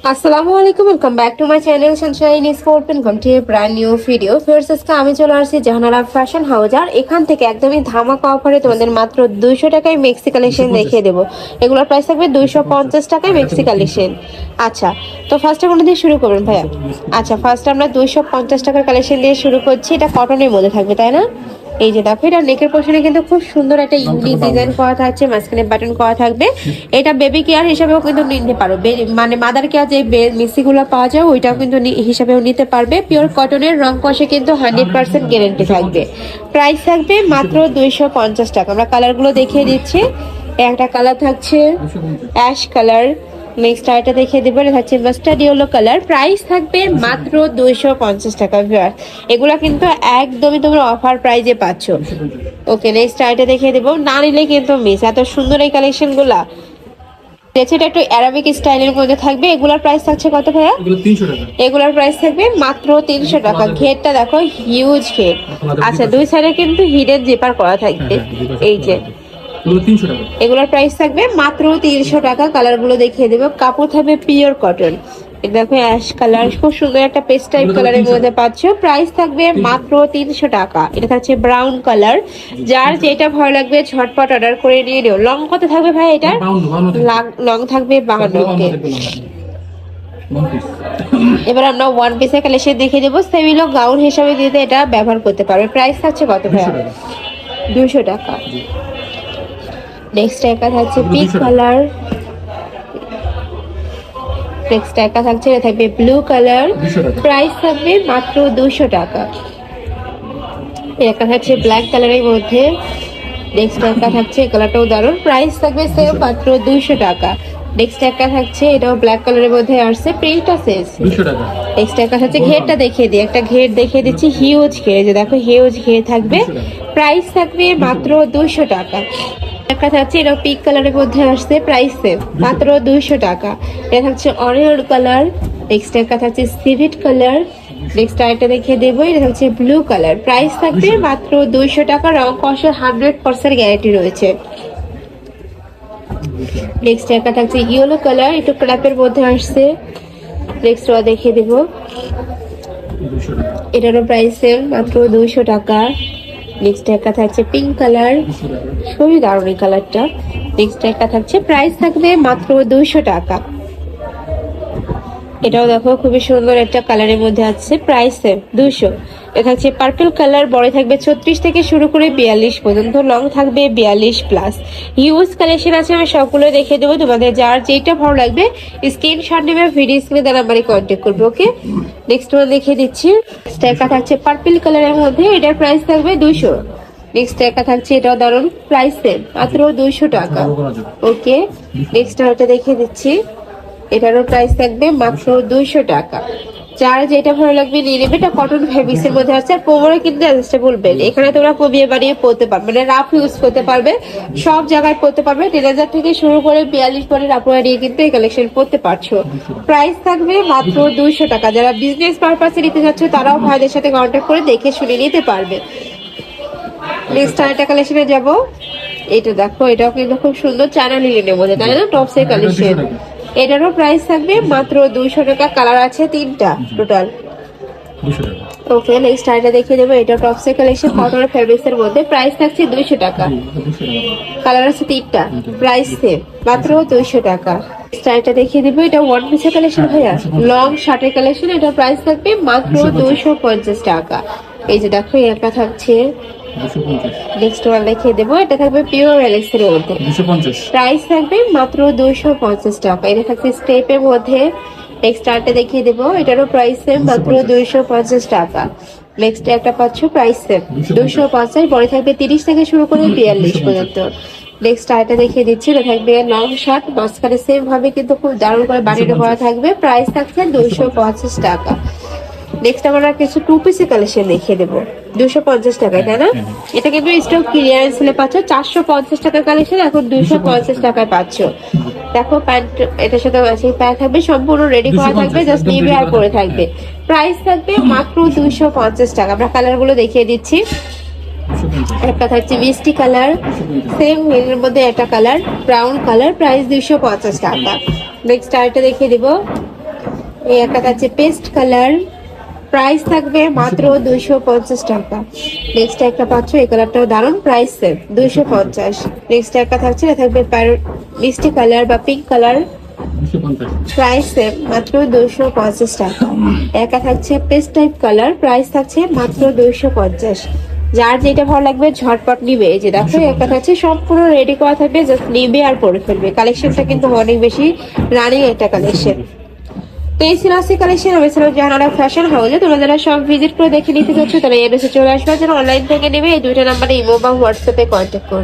আসসালামু আলাইকুম, welcome back to my channel Sunshine sport welcome to brand new video. First আজকে আমি চলে আসছি জাহানারা ফ্যাশন হাউস, আর এখান থেকে একদমই ধামাকা অফারে তোমাদের মাত্র 200 টাকায় মেক্সি কালেকশন দেখিয়ে দেবো। এগুলোর প্রাইস থাকবে 250 টাকায় মেক্সি কালেকশন। আচ্ছা, তো ফার্স্টে কোনো দিয়ে শুরু করবেন ভাইয়া? আচ্ছা, ফার্স্ট আমরা 250 টাকার কালেকশন দিয়ে শুরু করছি। এটা কটনের মধ্যে থাকবে, তাই না? এই যে দেখো, এটা নেকের পোর্শনে কিন্তু খুব সুন্দর একটা ইউনিক ডিজাইন করা থাকছে, মাঝখানে বাটন করা থাকবে। এটা বেবি কেয়ার হিসাবেও কিন্তু নিতে পারো, মানে মাদার কেয়ার যে মিক্সিগুলো পাওয়া যায় ওইটাও কিন্তু হিসাবেও নিতে পারবে। পিওর কটনের, রং কষে কিন্তু 100% গ্যারেন্টি থাকবে। প্রাইস থাকবে মাত্র 250 টাকা। আমরা কালারগুলো দেখিয়ে দিচ্ছি। একটা কালার থাকছে অ্যাশ কালার, নেক্সট আরেকটা দেখিয়ে দেবো, এটা থাকছে মাস্টার্ড ইয়েলো কালার। প্রাইস থাকবে মাত্র 250 টাকা। এগুলা কিন্তু একদমই তোমরা অফার প্রাইজে পাচ্ছ। ওকে, নেক্সট আরেকটা দেখিয়ে দেবো, না নিলে কিন্তু মিস। এত সুন্দর এই কালেকশন গুলা। এটা একটু অ্যারাবিক স্টাইলের মধ্যে থাকবে। এগুলার প্রাইস থাকছে কত ভাইয়া? এগুলার প্রাইস থাকবে মাত্র 300 টাকা। ঘেরটা দেখো, হিউজ ঘের। আচ্ছা, দুই সাইডে কিন্তু হিডেন জিপার করা থাকবে। এই যে এগুলোর প্রাইস থাকবে মাত্র 300 টাকা। কালার গুলো দেখিয়ে দেবো। কাপড় থাকবে পিওর কটন। দেখো অ্যাশ কালার, খুব সুন্দর একটা পেস্ট টাইপ কালারের মধ্যে পাচ্ছ। প্রাইস থাকবে মাত্র 300 টাকা। এটা থাকছে ব্রাউন কালার। যার যেটা ভালো লাগবে ঝটপট অর্ডার করে নিয়ে নিও। লং কত থাকবে ভাই এটা? লং থাকবে 52। এবার আমরা ওয়ান পিসের কালেকশন দেখিয়ে দেবো। সেমিলো গাউন হিসাবে দিতে এটা ব্যবহার করতে পারবে। প্রাইস থাকছে কত ভাই? 200 টাকা। নেক্সট একটা থাকছে পিঙ্ক কালার। নেক্সট একটা থাকছে, এটা থাকবে ব্লু কালার। প্রাইস থাকবে মাত্র 200 টাকা। একটা থাকছে ব্ল্যাক কালারের মধ্যে। নেক্সট একটা থাকছে, কালারটাও দারুণ। প্রাইস থাকবে সেম মাত্র 200 টাকা। নেক্সট একটা থাকছে, এটাও ব্ল্যাক কালারের মধ্যে আসছে, প্রিন্টটা শেষ 200 টাকা। নেক্সট একটা থাকছে, ঘেরটা দেখিয়ে দিই। একটা ঘের দেখিয়ে দিচ্ছি, হিউজ ঘের। যে দেখো, হিউজ ঘের থাকবে। প্রাইস থাকবে মাত্র 200 টাকা। একটা থাকছে, এটা পিঙ্ক কালারের মধ্যে আসছে, প্রাইস সেম মাত্র 200 টাকা। এটা থাকছে অরেঞ্জ কালার। নেক্সট একটা থাকছে সিভিট কালার। নেক্সট আরেকটা দেখিয়ে দেবো, এটা হচ্ছে ব্লু কালার। প্রাইস থাকবে মাত্র 200 টাকা। রং কষে 100% গ্যারান্টি রয়েছে। নেক্সট একটা থাকছে ইয়েলো কালার, একটু ক্র্যাপের মধ্যে আসছে। নেক্সট দেখিয়ে দেবো, এটারও প্রাইস সেম মাত্র 200 টাকা। নেক্সট একটা থাকছে পিঙ্ক কালার, খুবই দারুণ এই কালারটা। নেক্সট একটা থাকছে, প্রাইস থাকবে মাত্র 200 টাকা। এটাও দেখো, খুবই সুন্দর একটা কালারের মধ্যে আছে, প্রাইস সেম 200। এটা থাকছে পার্পল কালার, বড় থাকবে 36 থেকে শুরু করে 42 পর্যন্ত, লং থাকবে 42 প্লাস। হিউজ কালেকশন আছে, আমি সবগুলো দেখে দেবো। তোমাদের যার যেটা ভালো লাগবে স্ক্রিনশট নেবে, ভিডিও স্ক্রিনে দেওয়া নাম্বারে কন্ট্যাক্ট করবে। ওকে, নেক্সট ওয়ান দেখিয়ে দিচ্ছি। একটা থাকছে পার্পল কালারের মধ্যে, এটার প্রাইস থাকবে 200। নেক্সট একটা থাকছে, এটাও দারুন, প্রাইস সেম মাত্র 200 টাকা। ওকে, নেক্সট একটা দেখিয়ে দিচ্ছি। এটারও প্রাইস থাকবে মাত্র 200 টাকা। যার যেটা ভালো লাগবে নিয়ে নেবে। এটা কটন ফেব্রিক্স এর মধ্যে আছে, আর কোমরে কিন্তু অ্যাডজাস্টেবল বেল্ট। এখানে তোমরা কমিয়ে বাড়িয়ে পরতে পারবে, মানে রাফ ইউজ করতে পারবে, সব জায়গায় পরতে পারবে। 3000 থেকে শুরু করে 42 পরের আপনারা নিয়ে কিন্তু এই কালেকশন পরতে পারছো। প্রাইস থাকবে মাত্র 200 টাকা। যারা বিজনেস পারপাসে নিতে যাচ্ছে তারাও ভাইদের সাথে কন্ট্যাক্ট করে দেখে শুনে নিতে পারবে। নেক্সট আরেকটা কালেকশনে যাব। এটা দেখো, এটাও কিন্তু খুব সুন্দর চায়না লিনেনের মধ্যে, তাই না? টপসের কালেকশন। এটারও প্রাইস থাকবে মাত্র 200 টাকা। কালার আছে 3টা টোটাল। ওকে, নেক্সট আরেকটা দেখিয়ে দেবো। এটা টপসের কালেকশন, কটন ফেব্রিক্স এর মধ্যে। প্রাইস থাকছে 200 টাকা। কালার আছে 3টা, প্রাইস সেম মাত্র 200 টাকা। স্টাইলটা দেখিয়ে দিব, এটা ওয়ান পিসের কালেকশন ভাইয়া, লং শার্টের কালেকশন। এটা প্রাইস থাকবে মাত্র 250 টাকা। এই যে দেখো, একটা থাকছে। নেক্সট ওয়ান দেখিয়ে দেবো, এটা থাকবে পিওর রিল্যাক্স এর মধ্যে, 250। প্রাইস থাকবে মাত্র 250 টাকা। এটা থাকবে স্টেপের মধ্যে। নেক্সট আরটা দেখিয়ে দেবো, এটারও প্রাইস সেম মাত্র 250 টাকা। নেক্সট একটা পাচ্ছ, প্রাইস সেম 250। পরে থাকবে 30 থেকে শুরু করে 42 পর্যন্ত। নেক্সট আইটা দেখিয়ে দিচ্ছি, এটা থাকবে লং শার্ট, মাঝখানে সেম ভাবে কিন্তু খুব দারুণ করে বানিয়ে করা থাকবে। প্রাইস থাকছে 250 টাকা। নেক্সট আমরা কিছু টু পিসের কালেকশন দেখিয়ে দেবো 250 টাকায়, তাই না? এটা কিন্তু স্টক ক্লিয়ারেন্স সেলে পাচ্ছ। 450 টাকার কালেকশন এখন 250 টাকায় পাচ্ছ। দেখো, প্যান্ট এটার সাথে ম্যাচিং প্যান্ট থাকবে, সম্পূর্ণ রেডি করা থাকবে, জাস্ট নিবে আর পরে থাকবে। প্রাইস থাকবে মাত্র 250 টাকা। আমরা কালার গুলো দেখিয়ে দিচ্ছি। একটা থাকছে মিষ্টি কালার, সেম এর মধ্যে একটা কালার ব্রাউন কালার, প্রাইস 250 টাকা। নেক্সট আরেকটা দেখিয়ে দিব, এই একটা থাকছে পেস্ট কালার, প্রাইস থাকবে মাত্র 250 টাকা। নেক্সট একটা পাচ্ছ, এই কালারটাও দারুণ, প্রাইস সেম 250। নেক্সট একটা থাকছে, এটা থাকবে মিষ্টি কালার বা পিঙ্ক কালার, 250। প্রাইস সেম মাত্র 250 টাকা। একা থাকছে পেস্ট টাইপ কালার, প্রাইস থাকছে মাত্র 250। যার যেটা ভালো লাগবে ঝটপট নিবে। এই যে দেখো একটা থাকছে সম্পূর্ণ রেডি করা থাকবে, জাস্ট নিবে আর পরে ফেলবে। কালেকশনটা কিন্তু অনেক বেশি রানিং একটা কালেকশন। তো এই ছিল আজকে কালেকশন। আমি ছিলাম জাহানারা ফ্যাশন হাউসে। তোমরা যারা সব ভিজিট করে দেখে নিতে চাচ্ছ তারা এর চলে আসবে, যারা অনলাইন থেকে নেবে এই দুইটা নাম্বারে ইমো বা হোয়াটসঅ্যাপে কন্ট্যাক্ট করবে।